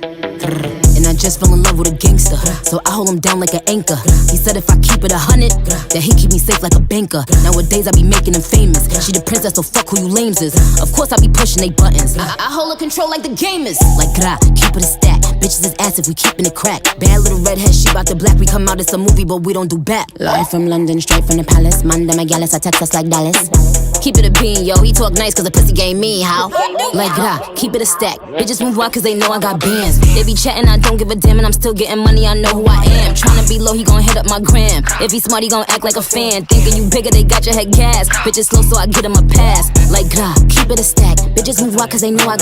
And I just fell in love with a gangster, so I hold him down like an anchor. He said if I keep it 100, that he keep me safe like a banker. Nowadays I be making him famous. She the princess, so fuck who you lames is. Of course I be pushing they buttons. I hold her control like the gamers. Like gra, keep it a stack. Bitches is ass if we keepin' it crack. Bad little redhead, she bout the black. We come out, it's a movie, but we don't do back. Live from London, straight from the palace. Manda Magalis, I text us like Dallas. Keep it a bean, yo. He talk nice cause the pussy game me, how? Like gra, keep it a stack. Bitches move out cause they know I got bands. They be chatting, I don't give a damn, and I'm still getting money, I know who I am. Tryna be low, he gon' hit up my gram. If he smart, he gon' act like a fan. Thinking you bigger, they got your head gas. Bitches slow, so I get him a pass. Like gra, keep it a stack. Bitches move out cause they know I got